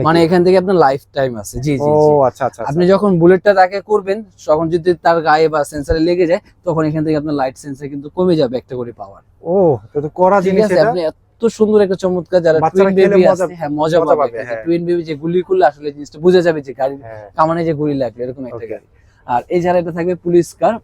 মানে এখান থেকে আপনার লাইফ টাইম আছে। জি জি, আচ্ছা আচ্ছা। আপনি যখন বুলেটটা তাকে করবেন, তখন যদি তার গায়ে বা সেন্সরে লেগে যায়, তখন এখান থেকে আপনার লাইট সেন্সর কিন্তু কমে যাবে একটা করে পাওয়ার। ও, তো করা জিনিস এটা। আপনি এত সুন্দর একটা চমৎকার, যারা টুইন বেবি আছে, হ্যাঁ মজা পাবে। টুইন বেবি যে গুলি করলে আসলে জিনিসটা বোঝা যাবে যে গাড়ির কামানে যে গুলি লাগলো, এরকম একটা গাড়ি। আর এই যারা এটা থাকবে পুলিশ কার,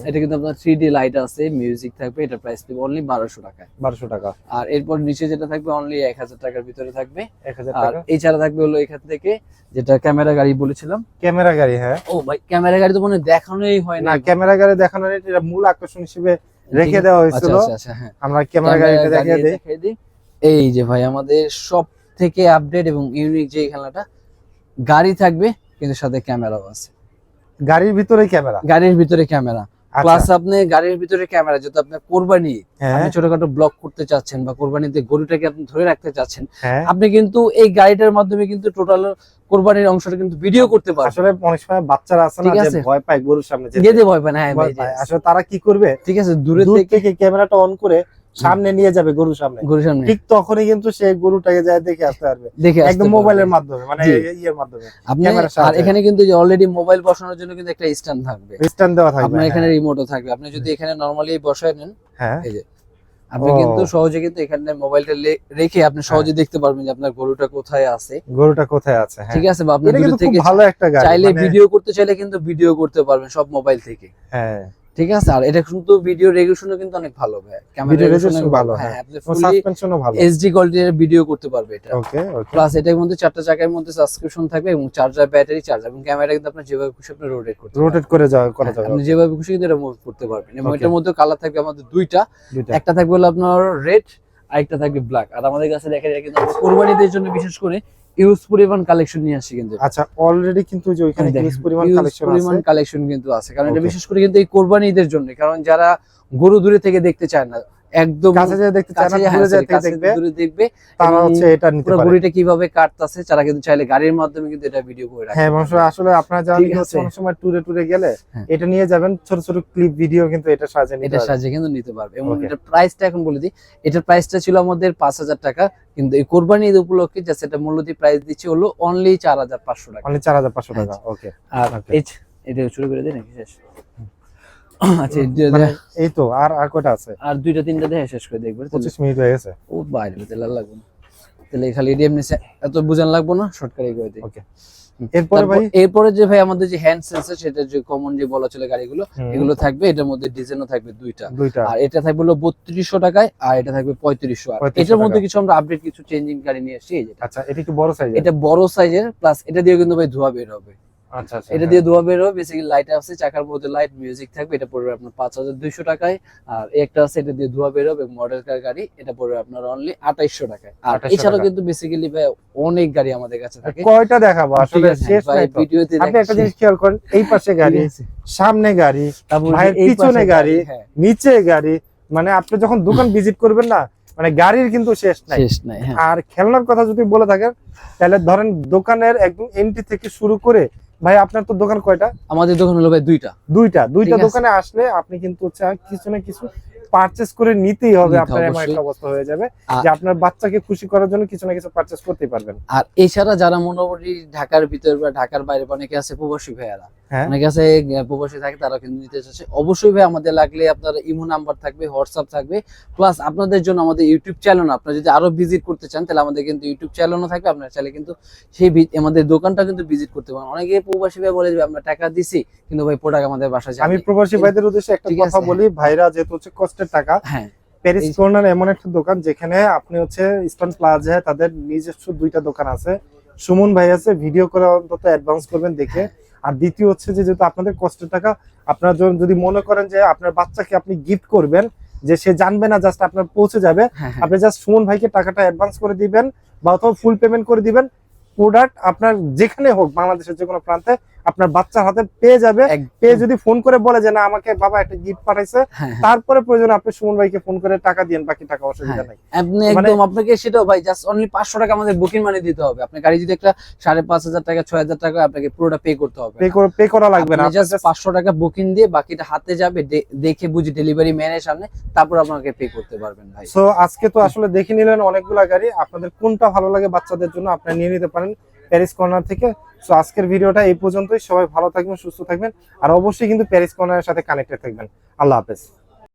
এটা কিন্তু আপনার 3D লাইট আছে, মিউজিক থাকবে, এটা প্রাইস দিবে অনলি 1200 টাকায়। 1200 টাকা। আর এরপর নিচে যেটা থাকবে অনলি 1000 টাকার ভিতরে থাকবে। 1000 আর টাকা। এছাড়া থাকবে হলো এখান থেকে যেটা ক্যামেরা গাড়ি বলেছিলাম, ক্যামেরা গাড়ি। হ্যাঁ, ও ভাই ক্যামেরা গাড়ি তো মনে হয় দেখানোই হয় না, না। ক্যামেরা গাড়ি দেখানো নেই, এটা মূল আকর্ষণ হিসেবে রেখে দেওয়া হয়েছিল। আচ্ছা, হ্যাঁ, আমরা ক্যামেরা গাড়িটা দেখিয়ে দিই। এই যে ভাই আমাদের সব থেকে আপডেট এবং ইউনিক যে খেলাটা, গাড়ি থাকবে কিন্তু সাথে ক্যামেরাও আছে। গাড়ির ভিতরে ক্যামেরা, গাড়ির ভিতরে ক্যামেরা, প্লাস আপনি গাড়ির ভিতরে ক্যামেরা, যদি আপনি কোরবানি, আপনি ছোটখাটো ব্লগ করতে চাচ্ছেন বা কোরবানিতে গরুটাকে আপনি ধরে রাখতে চাচ্ছেন, আপনি কিন্তু এই গাড়িটার মাধ্যমে কিন্তু টোটাল কোরবানির অংশটা কিন্তু ভিডিও করতে পারবেন। আসলে অনেক সময় বাচ্চারা আছে না, যে ভয় পায় গরুর সামনে যেতে, ভয় পায় না, হ্যাঁ ভাই, আসলে তারা কি করবে, ঠিক আছে, দূর থেকে ক্যামেরাটা অন করে সামনে নিয়ে যাবে গরুর সামনে, ঠিক তখনই কিন্তু সে গরুটাকে যায় দেখে আসতে পারবে, একদম মোবাইলের মাধ্যমে, মানে ইয়ের মাধ্যমে। আর এখানে কিন্তু অলরেডি মোবাইল বসানোর জন্য কিন্তু একটা স্ট্যান্ড থাকবে, স্ট্যান্ড দেওয়া থাকবে, আপনার এখানে রিমোটও থাকবে। আপনি যদি এখানে নরমালি বসায় নেন, হ্যাঁ, এই যে আপনি কিন্তু সহজে কিন্তু এখানে মোবাইলটা রেখে আপনি সহজে দেখতে পারবেন যে আপনার গরুটা কোথায় আছে, ঠিক আছে, বা আপনি দূর থেকে ভালো একটা গাড়ি, চাইলে ভিডিও করতে চাইলে কিন্তু ভিডিও করতে পারবেন সব মোবাইল থেকে। হ্যাঁ, ঠিক আছে। আর এটা কিন্তু ভিডিও রেজোলিউশনও কিন্তু অনেক ভালো, ভাই ক্যামেরা রেজোলিউশন ভালো, হ্যাঁ, আপনি সাসপেনশনও ভালো, এইচডি কোয়ালিটির ভিডিও করতে পারবে এটা। ওকে। প্লাস এটার মধ্যে 4টা চাকার মধ্যে সাবস্ক্রিপশন থাকবে, এবং চার্জার, ব্যাটারি চার্জ, এবং ক্যামেরা কিন্তু আপনি যেভাবে খুশি আপনি রোটেট করে করা যাবে, আপনি যেভাবে খুশি কিন্তু এটা মুভ করতে পারবেন। এবং এটার মধ্যে কালার থাকবে আমাদের দুইটা, একটা থাকবে হলো আপনার রেড, আরেকটা থাকবে ব্ল্যাক। আর আমাদের কাছে দেখা যায় কিন্তু কোরবানিদের জন্য বিশেষ করে ইউজ পরিমাণ কালেকশন নিয়ে আসি কিন্তু। আচ্ছা, অলরেডি কিন্তু যে ওইখানে ইউজ পরিমাণ কালেকশন কিন্তু আছে, কারণ এটা বিশেষ করে কিন্তু এই কোরবানিদের জন্য, কারণ যারা গরু দূরে থেকে দেখতে চায় না, একদম কাছে যেয়ে দেখতে চায় না, দূরে দেখবে, তারা হচ্ছে এটা নিতে পারে, গরুটা কিভাবে কাটতাছে, তারা কিন্তু চাইলে গাড়ির মাধ্যমে কিন্তু এটা ভিডিও করে রাখে। হ্যাঁ, আসলে আপনারা জানেন হচ্ছে অনেক সময় ট্যুরে গেলে এটা নিয়ে যাবেন, ছোট ছোট ক্লিপ ভিডিও কিন্তু এটা সাজিয়ে কিন্তু নিতে পারবে। এবং এটার প্রাইসটা এখন বলে দিই, এটার প্রাইসটা ছিল আমাদের 5000 টাকা, কিন্তু এই কোরবানি ঈদ উপলক্ষে যে সেটা মূল্য দিয়ে প্রাইস দিচ্ছি হলো অনলি 4500 টাকা। অনলি 4500 টাকা। ওকে। আর এটা শুরু করে দিই নাকি শেষ? আচ্ছা, এই তো আর কয়টা আছে? আর 2টা 3টা দেখে শেষ করে দেখবেন। 25 মিনিট হয়ে গেছে। ও বাইরে তেল লাগবে না, তাহলে খালি এমনি এত বুঝান লাগবে না, শর্টকাটে করে দিই। ওকে। এরপরে যে ভাই আমাদের যে হ্যান্ড সেন্সর, সেটা যে কমন যে বলা চলে গাড়িগুলো, এগুলো থাকবে। এটার মধ্যে ডিজাইনও থাকবে দুইটা, আর এটা থাকবে হলো 3200 টাকায়, আর এটা থাকবে 3500। আর এটার মধ্যে কিছু আমরা আপডেট কিছু চেঞ্জিং গাড়ি নিয়ে আসছি। আচ্ছা, এটা একটু বড় সাইজের, এটা বড় সাইজের, প্লাস এটা দিয়ে কিন্তু ভাই ধোয়া বের হবে। আচ্ছা, এটা দিয়ে ধোয়া বের হবে, বেসিক্যালি লাইট আছে, চাকার মধ্যে লাইট, মিউজিক থাকবে, এটা পড়বে আপনার 5200 টাকায়। আর একটা আছে এটা দিয়ে ধোয়া বের হবে, মডেল কার গাড়ি, এটা পড়বে আপনার অনলি 2800 টাকায়। আর এছাড়াও কিন্তু বেসিক্যালি ভাই অনেক গাড়ি আমাদের কাছে থাকে। কয়টা দেখাবো আসলে শেষ নাই তো। আপনি একটা জিনিস খেয়াল করেন, এই পাশে গাড়ি, সামনে গাড়ি, ভাইয়ের পিছনে গাড়ি, নিচে গাড়ি, মানে আপনি যখন দোকান ভিজিট করবেন না, মানে গাড়ির কিন্তু শেষ নাই। আর খেলনার কথা যদি বলে থাকেন, তাহলে ধরেন দোকানের একদম এন্ট্রি থেকে শুরু করে, ভাই আপনার তো দোকান কয়টা? আমাদের দোকান হলো ভাই দুইটা দোকানে আসলে আপনি কিন্তু কিছু না কিছু পারচেজ করে নিতেই হবে, আপনার এমন একটা অবস্থা হয়ে যাবে যে আপনার বাচ্চাকে খুশি করার জন্য কিছু না কিছু পারচেজ করতেই পারবেন। আর এছাড়া যারা মোটামুটি ঢাকার ভিতর বা ঢাকার বাইরে অনেকে আছে প্রবাসী ভাইয়ারা, অনেকে আছে প্রবাসী থাকে, তারা কিন্তু নিতে চাচ্ছে। অবশ্যই ভাই আমাদের লাগলে আপনার ইমো নাম্বার থাকবে, হোয়াটসঅ্যাপ থাকবে, প্লাস আপনাদের জন্য আমাদের ইউটিউব চ্যানেল, আপনারা যদি আরো ভিজিট করতে চান তাহলে আমাদের কিন্তু ইউটিউব চ্যানেলও থাকবে, আপনারা চাইলে কিন্তু সেই আমাদের দোকানটা কিন্তু ভিজিট করতে পারেন। অনেকে প্রবাসী ভাই বলে যে আমরা টাকা দিছি কিন্তু ভাই প্রোডাক্ট আমাদের বাসায় যাবে। আমি প্রবাসী ভাইদের উদ্দেশ্যে একটা কথা বলি, ভাইরা যেহেতু হচ্ছে কষ্টের টাকা, প্যারিস কর্নার এমন একটা দোকান যেখানে আপনি হচ্ছে ইস্টার্ন প্লাজা তাদের নিজস্ব 2টা দোকান আছে, সুমন ভাই আছে, ভিডিও করে অন্তত অ্যাডভান্স করবেন দেখে। আর দ্বিতীয় হচ্ছে যে যেহেতু আপনাদের কষ্টের টাকা, আপনার যদি মনে করেন যে আপনার বাচ্চাকে আপনি গিফট করবেন, যে সে জানবে না, জাস্ট আপনার পৌঁছে যাবে, হ্যাঁ, আপনি জাস্ট সুমন ভাইকে টাকাটা অ্যাডভান্স করে দিবেন বা অথবা ফুল পেমেন্ট করে দিবেন। প্রোডাক্ট আপনার যেখানে হোক, বাংলাদেশের যে কোনো প্রান্তে আপনার বাচ্চার হাতে পেয়ে যাবে। পেয়ে যদি ফোন করে বলে যে না আমাকে বাবা একটা গিফট পাঠাইছে, তারপরে প্রয়োজন আপনি সুমন ভাইকে ফোন করে টাকা দিয়েন, বাকি টাকা অসুবিধা নাই। আপনি একদম, আপনাকে সেটাও ভাই জাস্ট অনলি 500 টাকা আমাদের বুকিং মানি দিতে হবে। আপনার গাড়ি যদি একটা 5,500 টাকা 6,000 টাকা আপনাকে পুরোটা পে করতে হবে, পে করা লাগবে না, জাস্ট 500 টাকা বুকিং দিয়ে বাকিটা হাতে যাবে, দেখে বুঝে ডেলিভারি ম্যানের সামনে, তারপর আপনাকে পে করতে পারবেন ভাই। সো আজকে তো আসলে দেখে নিলেন অনেকগুলা গাড়ি, আপনাদের কোনটা ভালো লাগে বাচ্চাদের জন্য আপনারা নিয়ে নিতে পারেন প্যারিস কর্নার থেকে। সো আজকের ভিডিওটা এই পর্যন্তই। সবাই ভালো থাকবেন, সুস্থ থাকবেন, আর অবশ্যই কিন্তু প্যারিস কর্নারের সাথে কানেক্টেড থাকবেন। আল্লাহ হাফেজ।